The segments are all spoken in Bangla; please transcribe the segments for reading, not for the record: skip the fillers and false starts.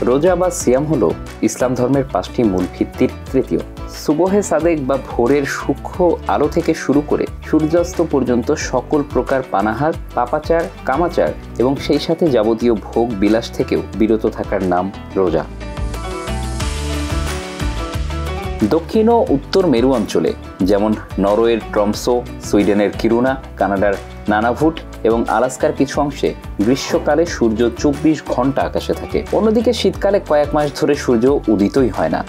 রোজা বা সিয়াম হলো ইসলাম ধর্মের 5টি মূল ভিত্তির তৃতীয়। সুবহে সাদেক বা ভোরের সূক্ষ্ম আলো থেকে শুরু করে সূর্যাস্ত পর্যন্ত সকল প্রকার পানাহার, পাপাচার, কামাচার এবং সেই সাথে যাবতীয় ভোগ বিলাস থেকেও বিরত থাকার নাম রোজা। দক্ষিণ ও উত্তর মেরু অঞ্চলে যেমন নরওয়ের ট্রমসো, সুইডেনের কিরুনা, কানাডার নানাভুট এবং আলাস্কার কিছু অংশে গ্রীষ্মকালে সূর্য 24 ঘন্টা আকাশে থাকে। অন্যদিকে শীতকালে কয়েক মাস ধরে সূর্য উদিতই হয় না।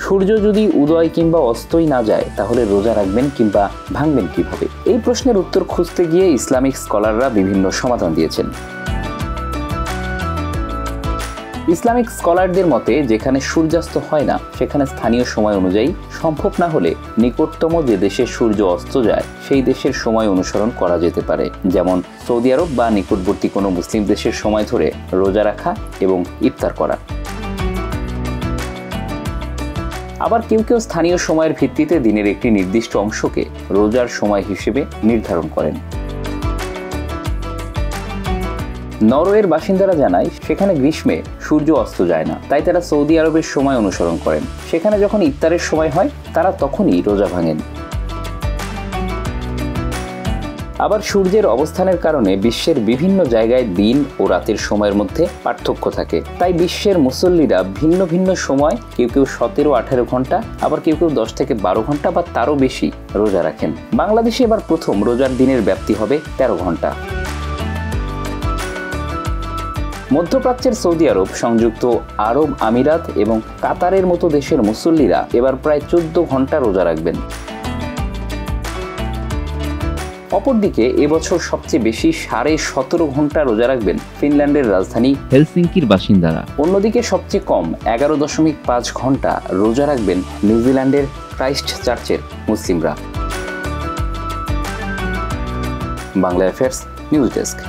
সূর্য যদি উদয় কিংবা অস্তই না যায় তাহলে রোজা রাখবেন কিংবা ভাঙবেন কিভাবে? এই প্রশ্নের উত্তর খুঁজতে গিয়ে ইসলামিক স্কলাররা বিভিন্ন সমাধান দিয়েছেন। ইসলামিক স্কলারদের মতে যেখানে সূর্যাস্ত হয় না সেখানে স্থানীয় সময় অনুযায়ী, সম্ভব না হলে নিকটতম যে দেশে সূর্য অস্ত যায় সেই দেশের সময় অনুসরণ করা যেতে পারে, যেমন সৌদি আরব বা নিকটবর্তী কোনো মুসলিম দেশের সময় ধরে রোজা রাখা এবং ইফতার করা। আবার কেউ কেউ স্থানীয় সময়ের ভিত্তিতে দিনের একটি নির্দিষ্ট অংশকে রোজার সময় হিসেবে নির্ধারণ করেন। নরওয়ের বাসিন্দারা জানায় সেখানে গ্রীষ্মে সূর্য অস্ত যায় না, তাই তারা সৌদি আরবের সময় অনুসরণ করেন। সেখানে যখন ইফতারের সময় হয় তারা তখনই রোজা ভাঙেন। আবার সূর্যের অবস্থানের কারণে বিশ্বের বিভিন্ন জায়গায় দিন ও রাতের সময়ের মধ্যে পার্থক্য থাকে, তাই বিশ্বের মুসল্লিরা ভিন্ন ভিন্ন সময়, কেউ কেউ 17-18 ঘন্টা, আবার কেউ কেউ 10 থেকে 12 ঘন্টা বা তারও বেশি রোজা রাখেন। বাংলাদেশে এবার প্রথম রোজার দিনের ব্যাপ্তি হবে 13 ঘন্টা। মধ্যপ্রাচ্যের সৌদি আরব, সংযুক্ত আরব আমিরাত এবং কাতারের মতো দেশের মুসল্লিরা এবার প্রায় 14 ঘন্টা রোজা রাখবেন। অপরদিকে এবছর সবচেয়ে বেশি 17.5 ঘন্টা রোজা রাখবেন ফিনল্যান্ডের রাজধানী হেলসিঙ্কির বাসিন্দারা। অন্যদিকে সবচেয়ে কম 11.5 ঘন্টা রোজা রাখবেন নিউজিল্যান্ডের ক্রাইস্ট চার্চের মুসলিমরা। Bangla affairs news desk.